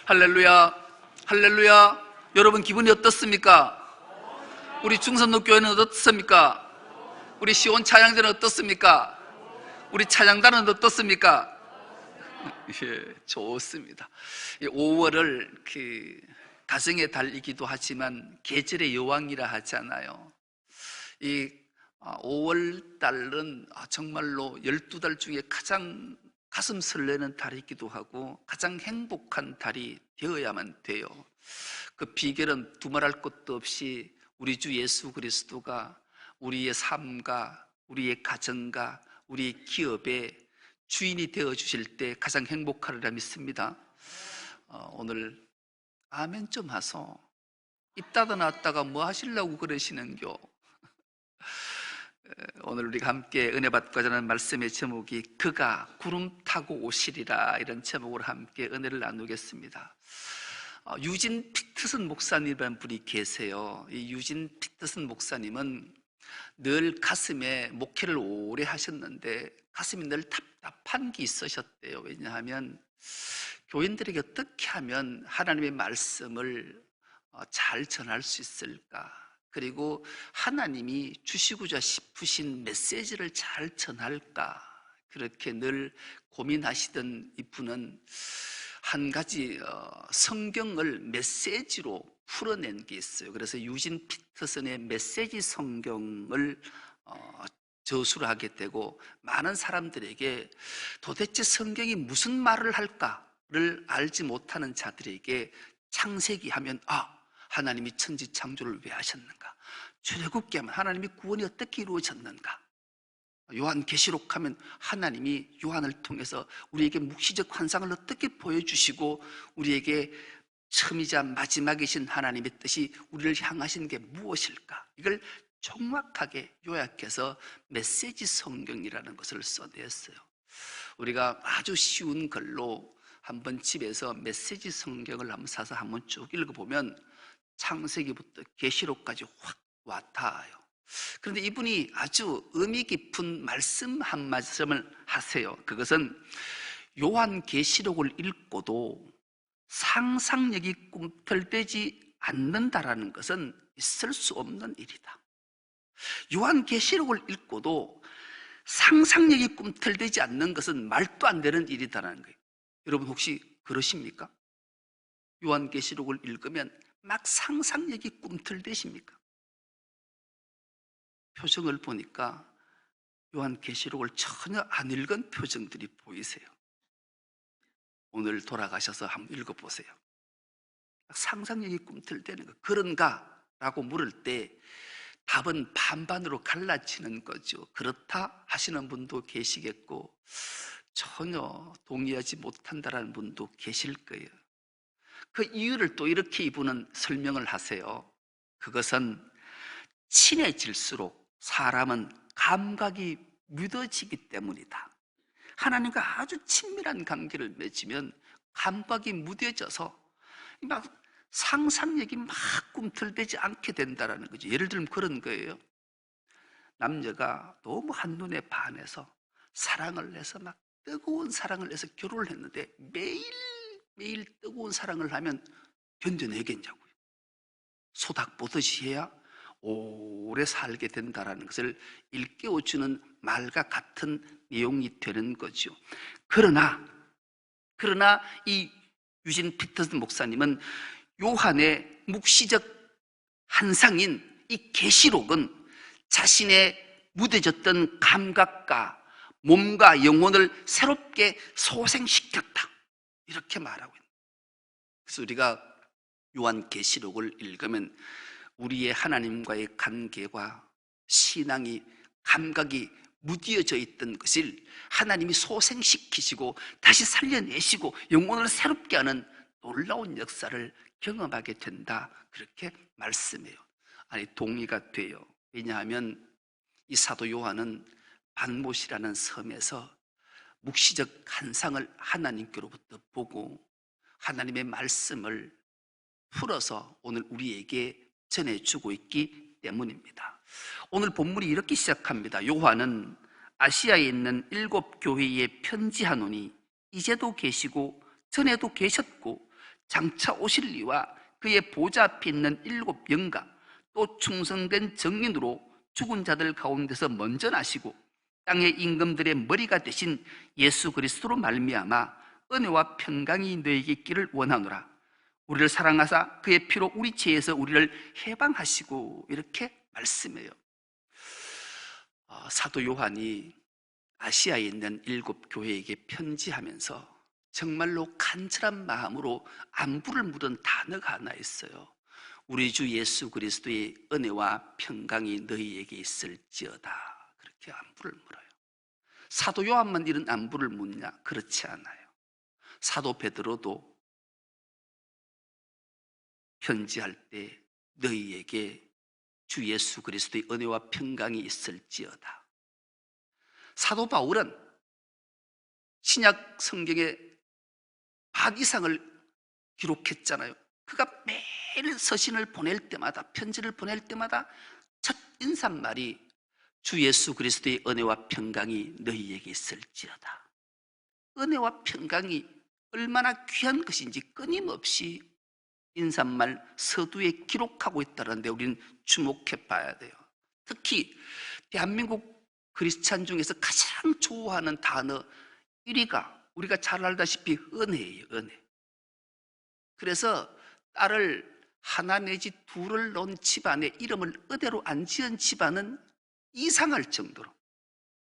할렐루야, 할렐루야. 여러분 기분이 어떻습니까? 우리 중선로교회는 어떻습니까? 우리 시온 찬양대는 어떻습니까? 우리 찬양단은 어떻습니까? 예, 좋습니다. 5월을 가정의 달이기도 하지만 계절의 여왕이라 하잖아요. 이 5월 달은 정말로 12달 중에 가장 가슴 설레는 달이기도 하고 가장 행복한 달이 되어야만 돼요. 그 비결은 두말할 것도 없이 우리 주 예수 그리스도가 우리의 삶과 우리의 가정과 우리의 기업의 주인이 되어주실 때 가장 행복하리라 믿습니다. 오늘 아멘 좀 하소. 입 닫아 놨다가 뭐 하시려고 그러시는겨? 오늘 우리가 함께 은혜 받고자 하는 말씀의 제목이 그가 구름 타고 오시리라, 이런 제목으로 함께 은혜를 나누겠습니다. 유진 피터슨 목사님이라는 분이 계세요. 이 유진 피터슨 목사님은 늘 가슴에 목회를 오래 하셨는데 가슴이 늘 답답한 게 있으셨대요. 왜냐하면 교인들에게 어떻게 하면 하나님의 말씀을 잘 전할 수 있을까? 그리고 하나님이 주시고자 싶으신 메시지를 잘 전할까? 그렇게 늘 고민하시던 이분은 한 가지 성경을 메시지로 풀어낸 게 있어요. 그래서 유진 피터슨의 메시지 성경을 저술을 하게 되고, 많은 사람들에게 도대체 성경이 무슨 말을 할까를 알지 못하는 자들에게 창세기 하면 하나님이 천지 창조를 왜 하셨는가? 출애굽기 하면 하나님이 구원이 어떻게 이루어졌는가? 요한계시록 하면 하나님이 요한을 통해서 우리에게 묵시적 환상을 어떻게 보여주시고 우리에게 처음이자 마지막이신 하나님의 뜻이 우리를 향하신 게 무엇일까? 이걸 정확하게 요약해서 메시지 성경이라는 것을 써냈어요. 우리가 아주 쉬운 글로 한번 집에서 메시지 성경을 한번 사서 한번 쭉 읽어보면 창세기부터 계시록까지 확 와닿아요. 그런데 이분이 아주 의미 깊은 말씀 한 말씀을 하세요. 그것은 요한계시록을 읽고도 상상력이 꿈틀대지 않는다라는 것은 있을 수 없는 일이다. 요한계시록을 읽고도 상상력이 꿈틀대지 않는 것은 말도 안 되는 일이다라는 거예요. 여러분 혹시 그러십니까? 요한계시록을 읽으면 막 상상력이 꿈틀대십니까? 표정을 보니까 요한계시록을 전혀 안 읽은 표정들이 보이세요. 오늘 돌아가셔서 한번 읽어보세요. 상상력이 꿈틀대는 거. 그런가? 라고 물을 때 답은 반반으로 갈라지는 거죠. 그렇다 하시는 분도 계시겠고 전혀 동의하지 못한다라는 분도 계실 거예요. 그 이유를 또 이렇게 이분은 설명을 하세요. 그것은 친해질수록 사람은 감각이 묻어지기 때문이다. 하나님과 아주 친밀한 관계를 맺으면 감각이 무뎌져서 막 상상력이 막 꿈틀대지 않게 된다는 거죠. 예를 들면 그런 거예요. 남녀가 너무 한눈에 반해서 사랑을 해서 막 뜨거운 사랑을 해서 결혼을 했는데 매일 뜨거운 사랑을 하면 견뎌내겠냐고요. 소닥 보듯이 해야 오래 살게 된다는 것을 일깨워주는 말과 같은 내용이 되는 거죠. 그러나 이 유진 피터슨 목사님은 요한의 묵시적 환상인 이 계시록은 자신의 무뎌졌던 감각과 몸과 영혼을 새롭게 소생시켰다, 이렇게 말하고 있는. 그래서 우리가 요한계시록을 읽으면 우리의 하나님과의 관계와 신앙이, 감각이 무뎌져 있던 것을 하나님이 소생시키시고 다시 살려내시고 영혼을 새롭게 하는 놀라운 역사를 경험하게 된다, 그렇게 말씀해요. 아니, 동의가 돼요. 왜냐하면 이 사도 요한은 반못이라는 섬에서 묵시적 환상을 하나님께로부터 보고 하나님의 말씀을 풀어서 오늘 우리에게 전해주고 있기 때문입니다. 오늘 본문이 이렇게 시작합니다. 요한은 아시아에 있는 7 교회에 편지하노니 이제도 계시고 전에도 계셨고 장차 오실 이와 그의 보좌 앞에 있는 7 영과 또 충성된 정인으로 죽은 자들 가운데서 먼저 나시고 땅의 임금들의 머리가 되신 예수 그리스도로 말미암아 은혜와 평강이 너에게 있기를 원하노라. 우리를 사랑하사 그의 피로 우리 죄에서 우리를 해방하시고, 이렇게 말씀해요. 사도 요한이 아시아에 있는 7 교회에게 편지하면서 정말로 간절한 마음으로 안부를 물은 단어가 하나 있어요. 우리 주 예수 그리스도의 은혜와 평강이 너희에게 있을지어다. 그렇게 안부를 물어요. 사도 요한만 이런 안부를 묻냐? 그렇지 않아요. 사도 베드로도 편지할 때 너희에게 주 예수 그리스도의 은혜와 평강이 있을지어다. 사도 바울은 신약 성경의 반 이상을 기록했잖아요. 그가 매일 서신을 보낼 때마다, 편지를 보낼 때마다 첫 인사말이 주 예수 그리스도의 은혜와 평강이 너희에게 있을지어다. 은혜와 평강이 얼마나 귀한 것인지 끊임없이 인사말 서두에 기록하고 있다는데 우리는 주목해 봐야 돼요. 특히 대한민국 크리스찬 중에서 가장 좋아하는 단어 1위가 우리가 잘 알다시피 은혜예요. 은혜. 그래서 딸을 하나 내지 둘을 낳은 집안에 이름을 은혜로 안 지은 집안은 이상할 정도로,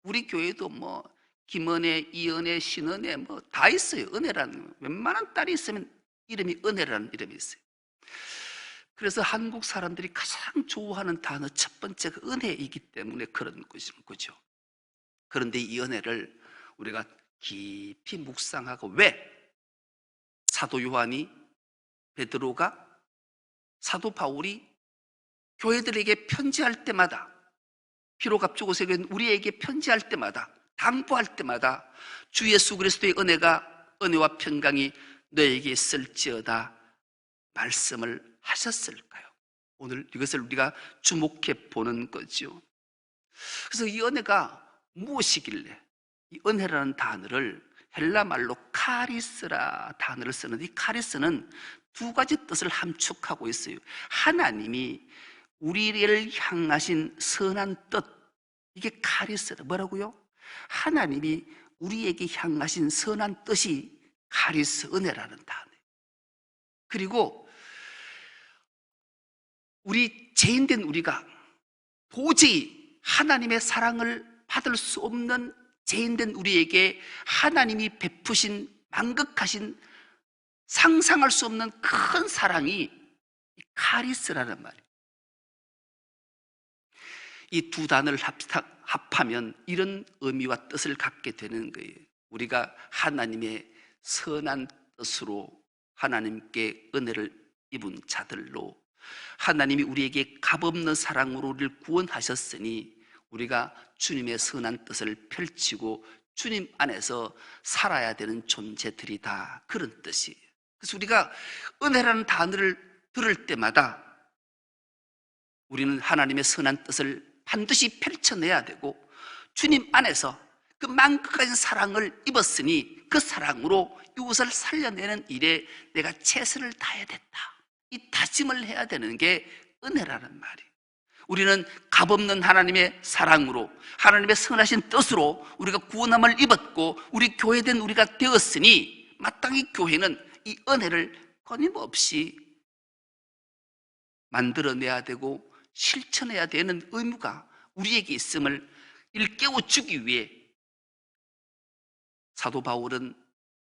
우리 교회도 뭐 김은혜, 이은혜, 신은혜 뭐 다 있어요. 은혜라는, 웬만한 딸이 있으면 이름이 은혜라는 이름이 있어요. 그래서 한국 사람들이 가장 좋아하는 단어 첫 번째가 은혜이기 때문에 그런 거죠. 그런데 이 은혜를 우리가 깊이 묵상하고, 왜 사도 요한이, 베드로가, 사도 바울이 교회들에게 편지할 때마다, 비록 앞두고 세운 우리에게 편지할 때마다, 당부할 때마다 주 예수 그리스도의 은혜와 평강이 너에게 있을지어다 말씀을 하셨을까요? 오늘 이것을 우리가 주목해 보는 거죠. 그래서 이 은혜가 무엇이길래, 이 은혜라는 단어를 헬라 말로 카리스라 단어를 쓰는데, 이 카리스는 2가지 뜻을 함축하고 있어요. 하나님이 우리를 향하신 선한 뜻, 이게 카리스라. 뭐라고요? 하나님이 우리에게 향하신 선한 뜻이 카리스, 은혜라는 단어예요. 그리고 우리 죄인된 우리가 도저히 하나님의 사랑을 받을 수 없는 죄인된 우리에게 하나님이 베푸신 만극하신 상상할 수 없는 큰 사랑이 카리스라는 말이에요. 이 2 단어를 합하면 이런 의미와 뜻을 갖게 되는 거예요. 우리가 하나님의 선한 뜻으로 하나님께 은혜를 입은 자들로, 하나님이 우리에게 값없는 사랑으로 우리를 구원하셨으니 우리가 주님의 선한 뜻을 펼치고 주님 안에서 살아야 되는 존재들이다, 그런 뜻이에요. 그래서 우리가 은혜라는 단어를 들을 때마다 우리는 하나님의 선한 뜻을 반드시 펼쳐내야 되고, 주님 안에서 그 만극한 사랑을 입었으니 그 사랑으로 이웃을 살려내는 일에 내가 최선을 다해야겠다, 이 다짐을 해야 되는 게 은혜라는 말이에요. 우리는 값없는 하나님의 사랑으로, 하나님의 선하신 뜻으로 우리가 구원함을 입었고 우리 교회된 우리가 되었으니 마땅히 교회는 이 은혜를 끊임없이 만들어내야 되고 실천해야 되는 의무가 우리에게 있음을 일깨워주기 위해 사도 바울은,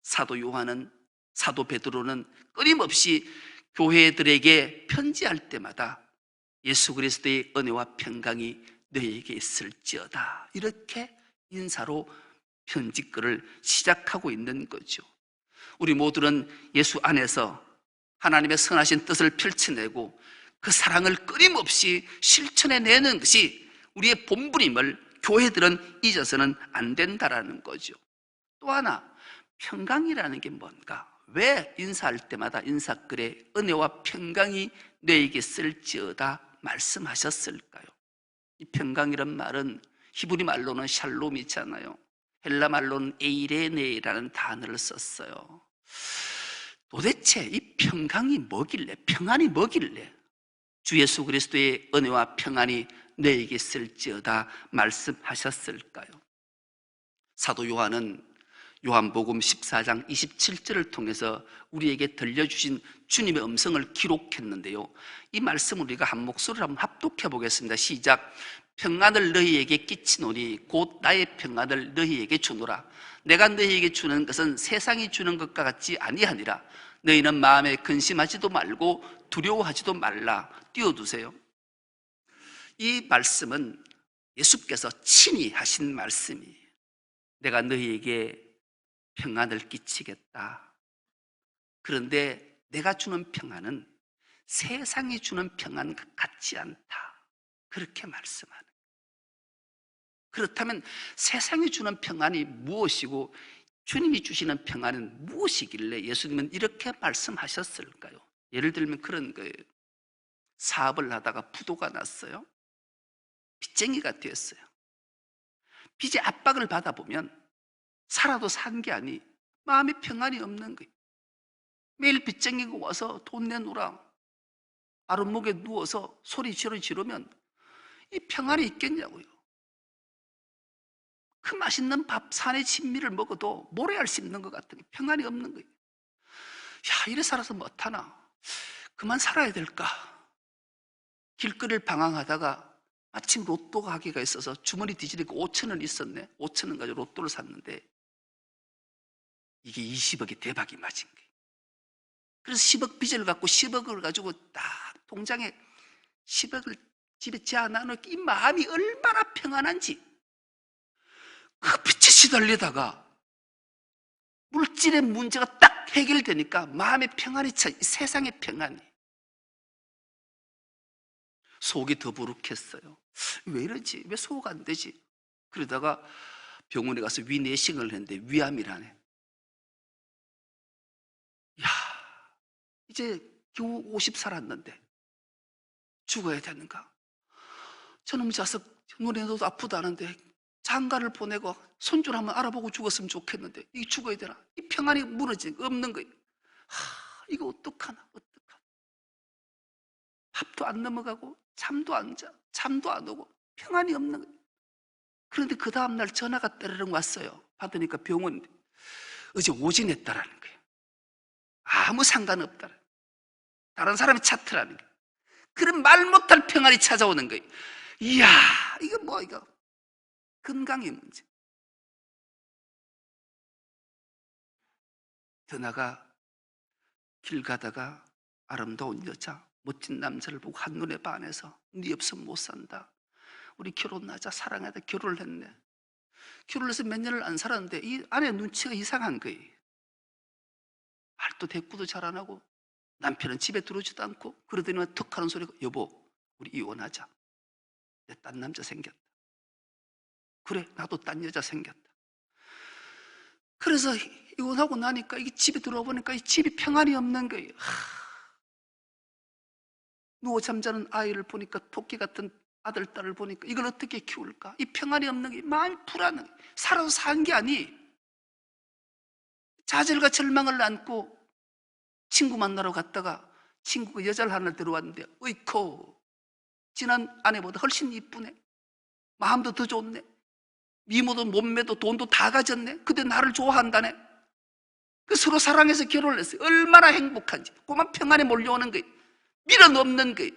사도 요한은, 사도 베드로는 끊임없이 교회들에게 편지할 때마다 예수 그리스도의 은혜와 평강이 너희에게 있을지어다, 이렇게 인사로 편지글을 시작하고 있는 거죠. 우리 모두는 예수 안에서 하나님의 선하신 뜻을 펼쳐내고 그 사랑을 끊임없이 실천해내는 것이 우리의 본분임을 교회들은 잊어서는 안 된다라는 거죠. 또 하나, 평강이라는 게 뭔가? 왜 인사할 때마다 인사글에 은혜와 평강이 너에게 있을지어다 말씀하셨을까요? 이 평강이란 말은 히브리 말로는 샬롬이잖아요. 헬라 말로는 에이레네라는 단어를 썼어요. 도대체 이 평강이 뭐길래, 평안이 뭐길래 주 예수 그리스도의 은혜와 평안이 너에게 있을지어다 말씀하셨을까요? 사도 요한은 요한복음 14장 27절을 통해서 우리에게 들려주신 주님의 음성을 기록했는데요, 이 말씀을 우리가 한 목소리로 한번 합독해 보겠습니다. 시작. 평안을 너희에게 끼치노니 곧 나의 평안을 너희에게 주노라. 내가 너희에게 주는 것은 세상이 주는 것과 같지 아니하니라. 너희는 마음에 근심하지도 말고 두려워하지도 말라. 띄워두세요. 이 말씀은 예수께서 친히 하신 말씀이에요. 내가 너희에게 평안을 끼치겠다. 그런데 내가 주는 평안은 세상이 주는 평안 같지 않다. 그렇게 말씀하는 거예요. 그렇다면 세상이 주는 평안이 무엇이고 주님이 주시는 평안은 무엇이길래 예수님은 이렇게 말씀하셨을까요? 예를 들면 그런 거예요. 사업을 하다가 부도가 났어요. 빚쟁이가 되었어요. 빚의 압박을 받아보면 살아도 산 게 아니 마음에 평안이 없는 거예요. 매일 빚쟁이가 와서 돈 내놓으라, 아랫목에 누워서 소리 지르면 이 평안이 있겠냐고요. 그 맛있는 밥, 산의 진미를 먹어도 모래알 씹는 것 같은 평안이 없는 거예요. 야, 이래 살아서 못하나? 그만 살아야 될까? 길거리를 방황하다가 마침 로또 가게가 있어서 주머니 뒤지니까 5,000원 있었네. 5,000원 가지고 로또를 샀는데 이게 20억이 대박이 맞은 거예요. 그래서 10억 빚을 갖고 10억을 가지고 딱 통장에 10억을 집에 재워놔놓고 이 마음이 얼마나 평안한지, 그 빚에 시달리다가 물질의 문제가 딱 해결되니까 마음의 평안이 차, 세상의 평안이. 속이 더부룩했어요. 왜 이러지? 왜 소화가 안 되지? 그러다가 병원에 가서 위내시경을 했는데 위암이라네. 야, 이제 겨우 50 살았는데 죽어야 되는가? 저놈 자석 눈에도 아프다는데 장가를 보내고 손주를 한번 알아보고 죽었으면 좋겠는데 이 죽어야 되나? 이 평안이 무너진 거 없는 거예요. 이거 어떡하나? 밥도 안 넘어가고 잠도 안 자, 잠도 안 오고 평안이 없는 거예요. 그런데 그 다음날 전화가 따르릉 왔어요. 받으니까 병원 어제 오진했다라는 거예요. 아무 상관없다라는 거예요. 다른 사람이 차트라는 거예요. 그런 말 못할 평안이 찾아오는 거예요. 이야, 이거 뭐 이거 건강의 문제. 더 나가 길 가다가 아름다운 여자, 멋진 남자를 보고 한눈에 반해서 네 없으면 못 산다, 우리 결혼하자, 사랑하자, 결혼을 했네. 결혼해서 몇 년을 안 살았는데 이 아내 눈치가 이상한 거예요. 말도 대꾸도 잘 안 하고 남편은 집에 들어오지도 않고, 그러더니만 턱 하는 소리가 여보 우리 이혼하자, 내 딴 남자 생겼다. 그래 나도 딴 여자 생겼다. 그래서 이혼하고 나니까 이게 집에 들어와 보니까 이 집이 평안이 없는 거예요. 누워 잠자는 아이를 보니까 토끼 같은 아들, 딸을 보니까 이걸 어떻게 키울까? 이 평안이 없는 게 마음이 불안해. 살아서 산 게 아니. 좌절과 절망을 안고 친구 만나러 갔다가 친구가 여자를 하나 데려왔는데 어이코 지난 아내보다 훨씬 이쁘네, 마음도 더 좋네, 미모도 몸매도 돈도 다 가졌네. 근데 나를 좋아한다네. 그 서로 사랑해서 결혼을 했어요. 얼마나 행복한지. 그만 평안에 몰려오는 거예요. 밀어넣는 거예요.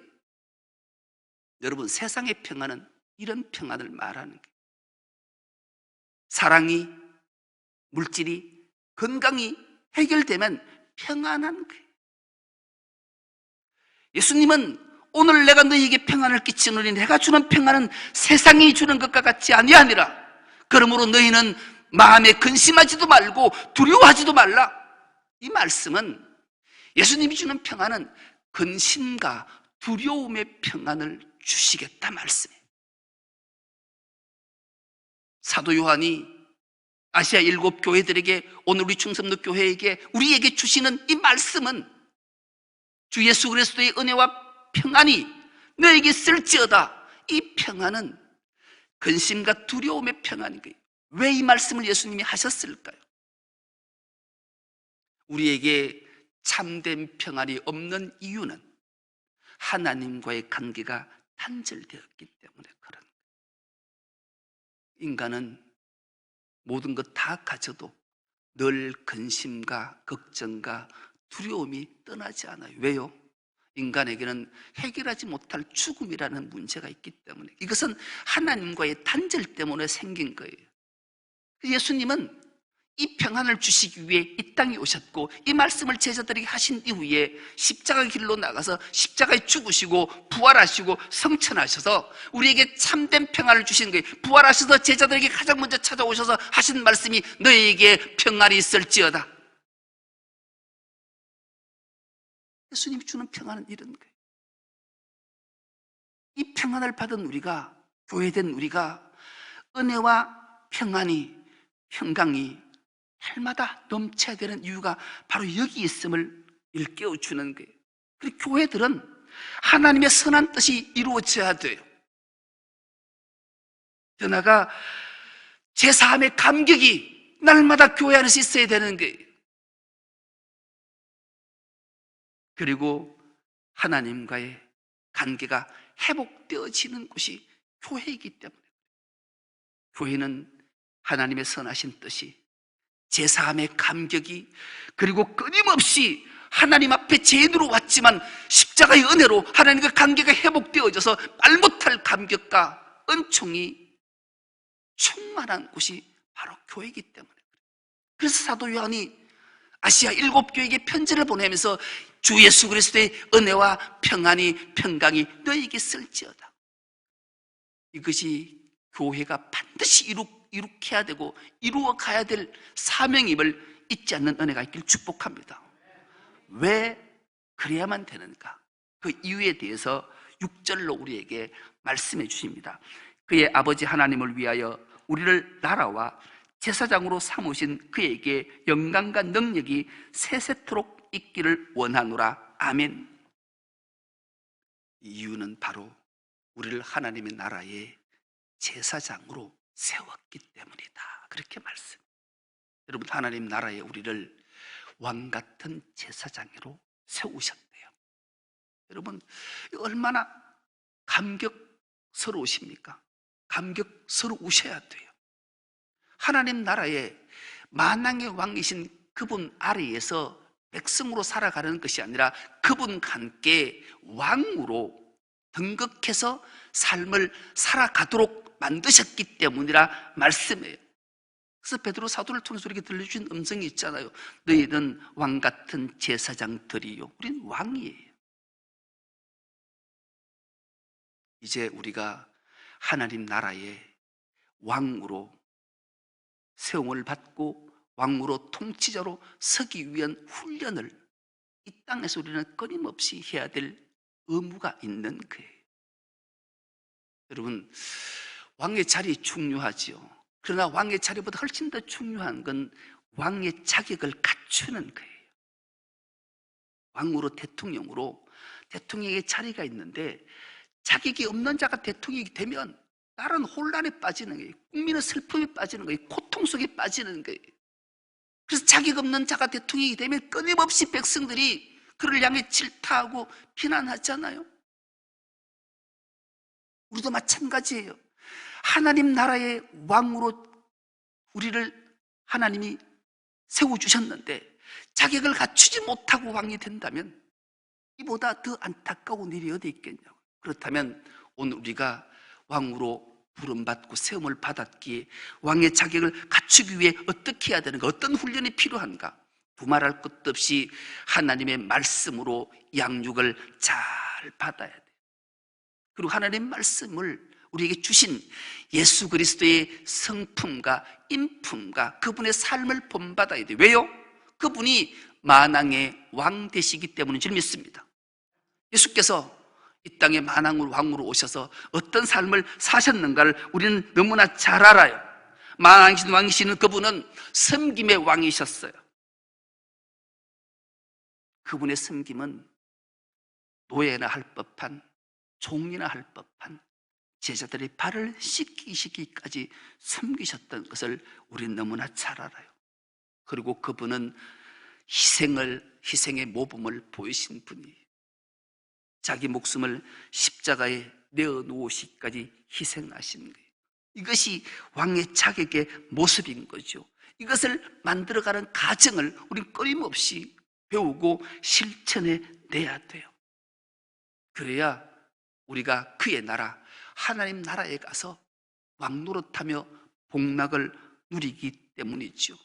여러분, 세상의 평안은 이런 평안을 말하는 거예요. 사랑이, 물질이, 건강이 해결되면 평안한 거예요. 예수님은 오늘 내가 너희에게 평안을 끼치노니 내가 주는 평안은 세상이 주는 것과 같지 아니하니라. 그러므로 너희는 마음에 근심하지도 말고 두려워하지도 말라. 이 말씀은 예수님이 주는 평안은 근심과 두려움의 평안을 주시겠다 말씀이에요. 사도 요한이 아시아 7 교회들에게, 오늘 우리 충성도 교회에게, 우리에게 주시는 이 말씀은 주 예수 그리스도의 은혜와 평안이 너에게 있을지어다. 이 평안은 근심과 두려움의 평안인 거예요. 왜 이 말씀을 예수님이 하셨을까요? 우리에게 참된 평안이 없는 이유는 하나님과의 관계가 단절되었기 때문에 그런 거예요. 인간은 모든 것 다 가져도 늘 근심과 걱정과 두려움이 떠나지 않아요. 왜요? 인간에게는 해결하지 못할 죽음이라는 문제가 있기 때문에, 이것은 하나님과의 단절 때문에 생긴 거예요. 예수님은 이 평안을 주시기 위해 이 땅에 오셨고, 이 말씀을 제자들에게 하신 이후에 십자가 길로 나가서 십자가에 죽으시고 부활하시고 성천하셔서 우리에게 참된 평안을 주시는 거예요. 부활하셔서 제자들에게 가장 먼저 찾아오셔서 하신 말씀이 너희에게 평안이 있을지어다. 예수님이 주는 평안은 이런 거예요. 이 평안을 받은 우리가, 교회된 우리가 은혜와 평안이, 평강이 날마다 넘쳐야 되는 이유가 바로 여기 있음을 일깨워주는 거예요. 그리고 교회들은 하나님의 선한 뜻이 이루어져야 돼요. 더 나아가 제사함의 감격이 날마다 교회 안에서 있어야 되는 거예요. 그리고 하나님과의 관계가 회복되어지는 곳이 교회이기 때문에, 교회는 하나님의 선하신 뜻이, 제사함의 감격이, 그리고 끊임없이 하나님 앞에 죄인으로 왔지만 십자가의 은혜로 하나님과 관계가 회복되어져서 말 못할 감격과 은총이 충만한 곳이 바로 교회이기 때문에 그래요. 그래서 사도 요한이 아시아 7교회에게 편지를 보내면서 주 예수 그리스도의 은혜와 평안이, 평강이 너희에게 있을지어다. 이것이 교회가 반드시 이룩해야 되고 이루어 가야 될 사명임을 잊지 않는 은혜가 있길 축복합니다. 왜 그래야만 되는가? 그 이유에 대해서 6절로 우리에게 말씀해 주십니다. 그의 아버지 하나님을 위하여 우리를 나라와 제사장으로 삼으신 그에게 영광과 능력이 세세토록 있기를 원하노라. 아멘. 이유는 바로 우리를 하나님의 나라의 제사장으로 세웠기 때문이다. 그렇게 말씀. 여러분, 하나님 나라에 우리를 왕 같은 제사장으로 세우셨대요. 여러분, 얼마나 감격스러우십니까? 감격스러우셔야 돼요. 하나님 나라에 만왕의 왕이신 그분 아래에서 백성으로 살아가는 것이 아니라 그분과 함께 왕으로 등극해서 삶을 살아가도록 만드셨기 때문이라 말씀해요. 그래서 베드로 사도를 통해서 우리에게 들려주신 음성이 있잖아요. 너희는 왕 같은 제사장들이요. 우리는 왕이에요. 이제 우리가 하나님 나라의 왕으로 세움을 받고 왕으로 통치자로 서기 위한 훈련을 이 땅에서 우리는 끊임없이 해야 될 의무가 있는 거예요. 여러분, 왕의 자리 중요하지요. 그러나 왕의 자리보다 훨씬 더 중요한 건 왕의 자격을 갖추는 거예요. 왕으로 대통령에게 자리가 있는데 자격이 없는 자가 대통령이 되면 나라는 혼란에 빠지는 거예요. 국민은 슬픔에 빠지는 거예요. 고통 속에 빠지는 거예요. 그래서 자격 없는 자가 대통령이 되면 끊임없이 백성들이 그를 향해 질타하고 비난하잖아요. 우리도 마찬가지예요. 하나님 나라의 왕으로 우리를 하나님이 세워주셨는데 자격을 갖추지 못하고 왕이 된다면 이보다 더 안타까운 일이 어디 있겠냐고. 그렇다면 오늘 우리가 왕으로 부름받고 세움을 받았기에 왕의 자격을 갖추기 위해 어떻게 해야 되는가, 어떤 훈련이 필요한가? 두말할 것도 없이 하나님의 말씀으로 양육을 잘 받아야 돼요. 그리고 하나님의 말씀을 우리에게 주신 예수 그리스도의 성품과 인품과 그분의 삶을 본받아야 돼요. 왜요? 그분이 만왕의 왕 되시기 때문인 줄 믿습니다. 예수께서 이 땅에 만왕의 왕으로 오셔서 어떤 삶을 사셨는가를 우리는 너무나 잘 알아요. 만왕이신 왕이시는 그분은 섬김의 왕이셨어요. 그분의 섬김은 노예나 할 법한, 종이나 할 법한 제자들의 발을 씻기시기까지 섬기셨던 것을 우리는 너무나 잘 알아요. 그리고 그분은 희생을 희생의 모범을 보이신 분이 자기 목숨을 십자가에 내어놓으시기까지 희생하신 거예요. 이것이 왕의 자격의 모습인 거죠. 이것을 만들어가는 과정을 우리는 끊임없이 배우고 실천해 내야 돼요. 그래야 우리가 그의 나라, 하나님 나라에 가서 왕노릇하며 복락을 누리기 때문이죠.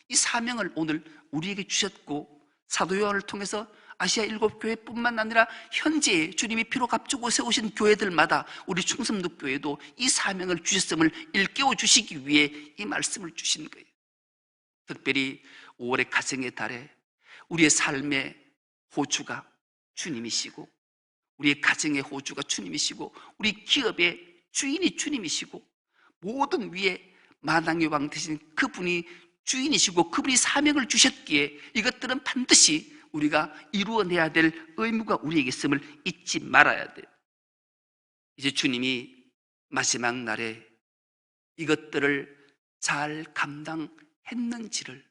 이 사명을 오늘 우리에게 주셨고, 사도 요한을 통해서 아시아 7교회뿐만 아니라 현재 주님이 피로 값주고 세우신 교회들마다 우리 충성독교회도 이 사명을 주셨음을 일깨워 주시기 위해 이 말씀을 주신 거예요. 특별히 5월의 가정의 달에 우리의 삶의 호주가 주님이시고, 우리의 가정의 호주가 주님이시고, 우리 기업의 주인이 주님이시고, 모든 위에 만왕의 왕 되신 그분이 주인이시고 그분이 사명을 주셨기에 이것들은 반드시 우리가 이루어내야 될 의무가 우리에게 있음을 잊지 말아야 돼요. 이제 주님이 마지막 날에 이것들을 잘 감당했는지를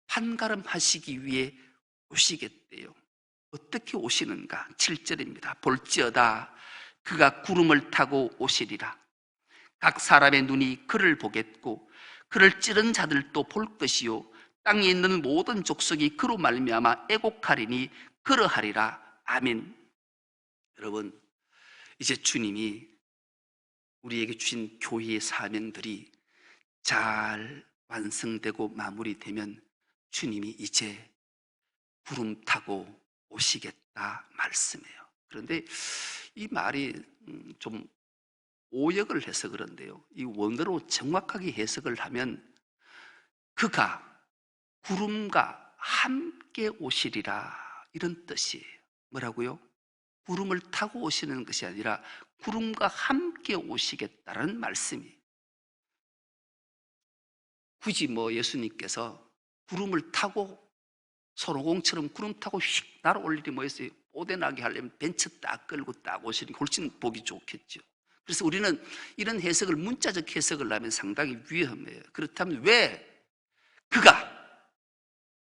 판가름하시기 위해 오시겠대요. 어떻게 오시는가? 7절입니다. 볼지어다 그가 구름을 타고 오시리라. 각 사람의 눈이 그를 보겠고 그를 찌른 자들도 볼 것이요 땅에 있는 모든 족속이 그로 말미암아 애곡하리니 그러하리라. 아멘. 여러분, 이제 주님이 우리에게 주신 교회의 사명들이 잘 완성되고 마무리되면 주님이 이제 구름 타고 오시겠다 말씀해요. 그런데 이 말이 좀 오역을 해서 그런데요, 이 원어로 정확하게 해석을 하면 그가 구름과 함께 오시리라 이런 뜻이에요. 뭐라고요? 구름을 타고 오시는 것이 아니라 구름과 함께 오시겠다는 말씀이. 굳이 예수님께서 구름을 타고 손오공처럼 구름 타고 휙 날아올 일이 뭐였어요? 오대나게 하려면 벤츠 딱 끌고 딱 오시는 게 훨씬 보기 좋겠죠. 그래서 우리는 이런 해석을, 문자적 해석을 하면 상당히 위험해요. 그렇다면 왜 그가,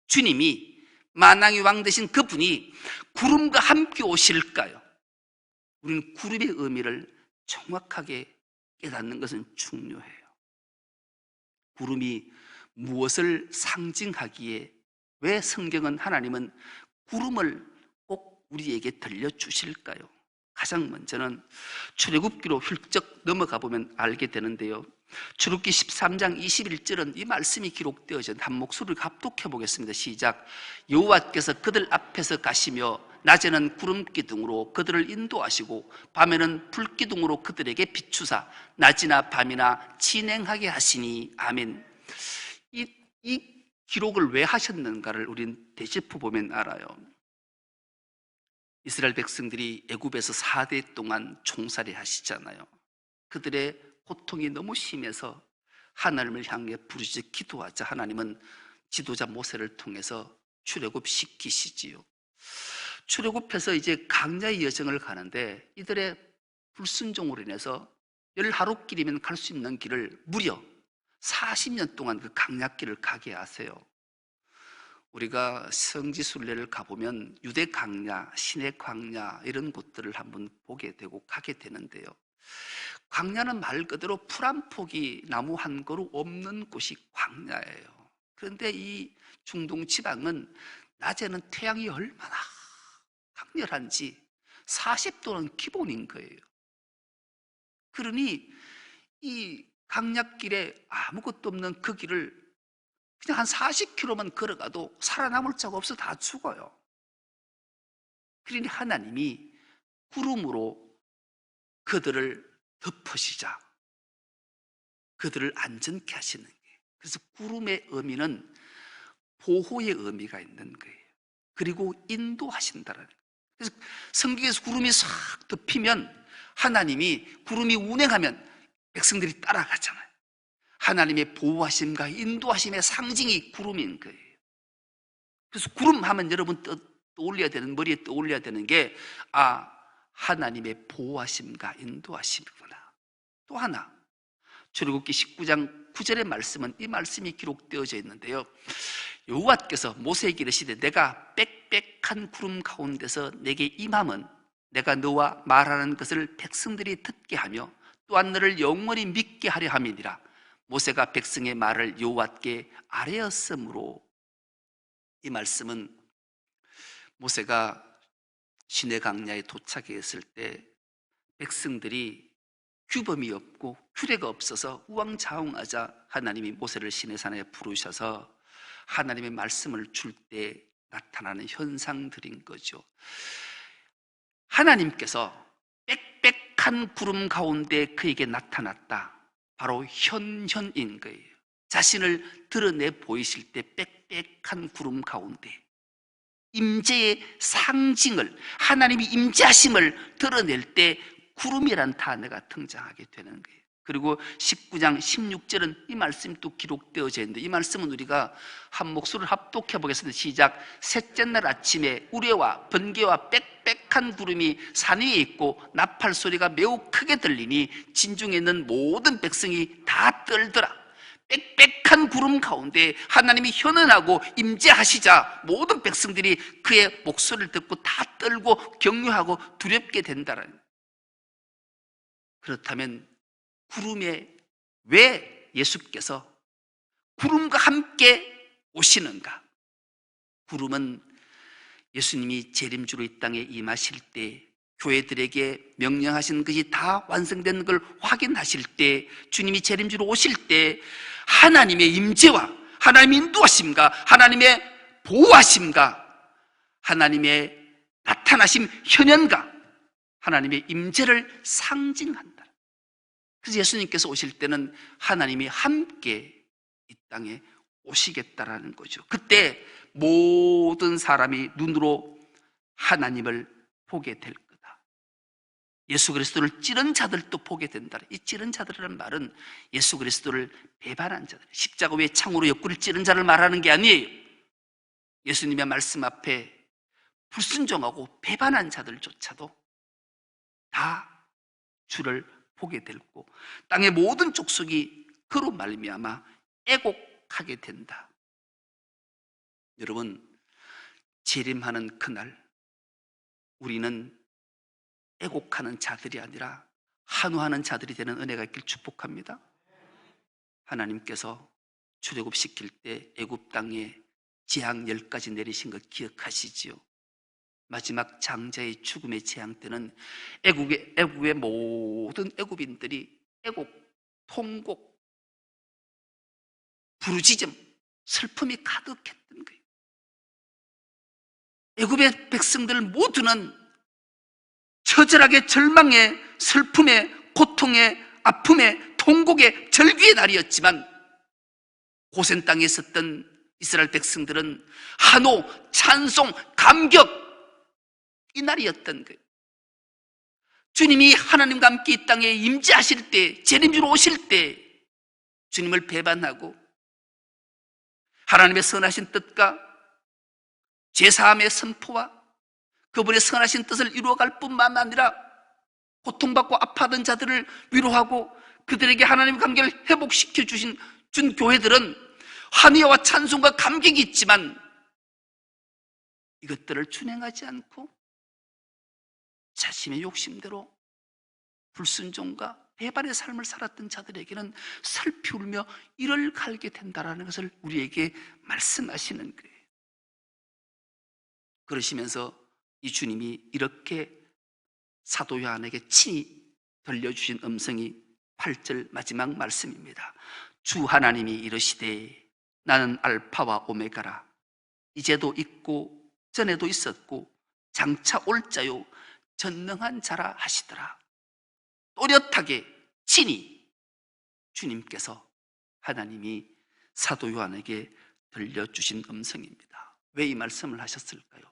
주님이, 만왕의 왕 되신 그분이 구름과 함께 오실까요? 우리는 구름의 의미를 정확하게 깨닫는 것은 중요해요. 구름이 무엇을 상징하기에, 왜 성경은, 하나님은 구름을 꼭 우리에게 들려주실까요? 가장 먼저는 출애굽기로 훌쩍 넘어가 보면 알게 되는데요, 출애굽기 13장 21절은 이 말씀이 기록되어져 한 목소리를 합독해 보겠습니다. 시작. 여호와께서 그들 앞에서 가시며 낮에는 구름 기둥으로 그들을 인도하시고 밤에는 불 기둥으로 그들에게 비추사 낮이나 밤이나 진행하게 하시니. 아멘. 이 기록을 왜 하셨는가를 우리는 되짚어 보면 알아요. 이스라엘 백성들이 애굽에서 4대 동안 종살이 하시잖아요. 그들의 고통이 너무 심해서 하나님을 향해 부르짖어 기도하자 하나님은 지도자 모세를 통해서 출애굽시키시지요. 출애굽해서 이제 광야의 여정을 가는데 이들의 불순종으로 인해서 10하루길이면 갈 수 있는 길을 무려 40년 동안 그 광야길을 가게 하세요. 우리가 성지순례를 가보면 유대 광야, 시내 광야 이런 곳들을 한번 보게 되고 가게 되는데요, 광야는 말 그대로 풀 한 폭이 나무 한 그루 없는 곳이 광야예요. 그런데 이 중동 지방은 낮에는 태양이 얼마나 강렬한지 40도는 기본인 거예요. 그러니 이 광야길에 아무것도 없는 그 길을 그냥 한 40km만 걸어가도 살아남을 자가 없어 다 죽어요. 그러니 하나님이 구름으로 그들을 덮으시자 그들을 안전케 하시는 거예요. 그래서 구름의 의미는 보호의 의미가 있는 거예요. 그리고 인도하신다라는 거예요. 그래서 성경에서 구름이 싹 덮이면, 하나님이 구름이 운행하면 백성들이 따라가잖아요. 하나님의 보호하심과 인도하심의 상징이 구름인 거예요. 그래서 구름 하면 여러분 떠올려야 되는, 머리에 떠올려야 되는 게, 하나님의 보호하심과 인도하심이구나. 또 하나, 출애굽기 19장 9절의 말씀은 이 말씀이 기록되어져 있는데요, 여호와께서 모세에게 이르시되 내가 빽빽한 구름 가운데서 내게 임함은 내가 너와 말하는 것을 백성들이 듣게 하며 또한 너를 영원히 믿게 하려 함이니라. 모세가 백성의 말을 여호와께 아뢰었으므로. 이 말씀은 모세가 시내 강야에 도착했을 때 백성들이 규범이 없고 규례가 없어서 우왕좌왕하자 하나님이 모세를 시내산에 부르셔서 하나님의 말씀을 줄 때 나타나는 현상들인 거죠. 하나님께서 빽빽한 구름 가운데 그에게 나타났다. 바로 현현인 거예요. 자신을 드러내 보이실 때 빽빽한 구름 가운데 임재의 상징을, 하나님이 임재하심을 드러낼 때 구름이란 단어가 등장하게 되는 거예요. 그리고 19장 16절은 이 말씀이 또 기록되어져 있는데, 이 말씀은 우리가 한 목소리를 합독해 보겠습니다. 시작. 셋째 날 아침에 우레와 번개와 빽빽한 구름이 산 위에 있고 나팔 소리가 매우 크게 들리니 진중에 있는 모든 백성이 다 떨더라. 빽빽한 구름 가운데 하나님이 현현하고 임재하시자 모든 백성들이 그의 목소리를 듣고 다 떨고 격려하고 두렵게 된다는 거예요. 그렇다면 구름에 왜 예수께서 구름과 함께 오시는가? 구름은 예수님이 재림주로 이 땅에 임하실 때 교회들에게 명령하신 것이 다 완성된 걸 확인하실 때, 주님이 재림주로 오실 때 하나님의 임재와 하나님의 인도하심과 하나님의 보호하심과 하나님의 나타나심 현현과 하나님의 임재를 상징한다. 그래서 예수님께서 오실 때는 하나님이 함께 이 땅에 오시겠다라는 거죠. 그때 모든 사람이 눈으로 하나님을 보게 될 거다. 예수 그리스도를 찌른 자들도 보게 된다. 이 찌른 자들이라는 말은 예수 그리스도를 배반한 자들, 십자가 위에 창으로 옆구리를 찌른 자를 말하는 게 아니에요. 예수님의 말씀 앞에 불순종하고 배반한 자들조차도 다 주를 보게 되고 땅의 모든 족속이 그로 말미암아 애곡하게 된다. 여러분, 재림하는 그날 우리는 애곡하는 자들이 아니라 한우하는 자들이 되는 은혜가 있길 축복합니다. 하나님께서 출애굽시킬 때 애굽 땅에 재앙 10가지 내리신 거 기억하시지요? 마지막 장자의 죽음의 재앙 때는 애국의 모든 애굽인들이 애곡, 통곡, 부르짖음, 슬픔이 가득했던 거예요. 애굽의 백성들 모두는 처절하게 절망의, 슬픔의, 고통의, 아픔의, 통곡의 절규의 날이었지만 고센 땅에 있었던 이스라엘 백성들은 한호, 찬송, 감격, 이 날이었던 거예요. 주님이 하나님과 함께 이 땅에 임재하실 때, 재림주로 오실 때 주님을 배반하고 하나님의 선하신 뜻과 제사함의 선포와 그분의 선하신 뜻을 이루어갈 뿐만 아니라 고통받고 아파하던 자들을 위로하고 그들에게 하나님의 관계를 회복시켜 준 교회들은 환희와 찬송과 감격이 있지만 이것들을 준행하지 않고 자신의 욕심대로 불순종과 배반의 삶을 살았던 자들에게는 슬피 울며 이를 갈게 된다는 것을 우리에게 말씀하시는 거예요. 그러시면서 이 주님이 이렇게 사도 요한에게 친히 들려주신 음성이 8절 마지막 말씀입니다. 주 하나님이 이르시되 나는 알파와 오메가라. 이제도 있고 전에도 있었고 장차 올 자요 전능한 자라 하시더라. 또렷하게 친히 주님께서 하나님이 사도 요한에게 들려주신 음성입니다. 왜 이 말씀을 하셨을까요?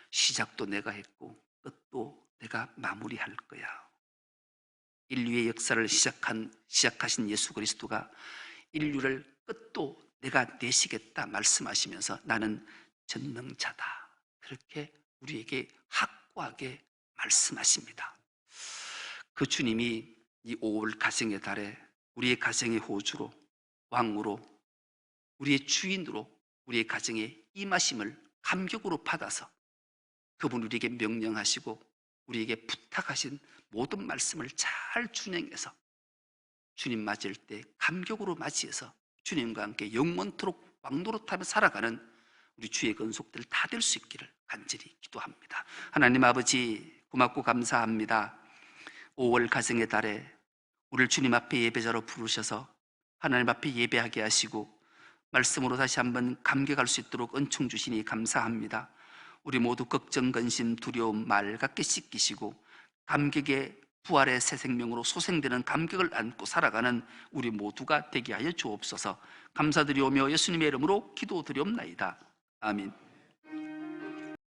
시작도 내가 했고 끝도 내가 마무리할 거야. 인류의 역사를 시작하신 예수 그리스도가 인류를 끝도 내가 내시겠다 말씀하시면서 나는 전능자다. 그렇게 우리에게 확고하게 말씀하십니다. 그 주님이 이 5월 가정의 달에 우리의 가정의 호주로, 왕으로, 우리의 주인으로, 우리의 가정에 임하심을 감격으로 받아서 그분 우리에게 명령하시고 우리에게 부탁하신 모든 말씀을 잘 준행해서 주님 맞을 때 감격으로 맞이해서 주님과 함께 영원토록 왕노릇하며 살아가는 우리 주의 건속들 다 될 수 있기를 간절히 기도합니다. 하나님 아버지, 고맙고 감사합니다. 5월 가정의 달에 우리를 주님 앞에 예배자로 부르셔서 하나님 앞에 예배하게 하시고 말씀으로 다시 한번 감격할 수 있도록 은총 주시니 감사합니다. 우리 모두 걱정, 근심, 두려움 맑게 씻기시고 감격의 부활의 새 생명으로 소생되는 감격을 안고 살아가는 우리 모두가 되게 하여 주옵소서. 감사드리오며 예수님의 이름으로 기도드리옵나이다. 아멘.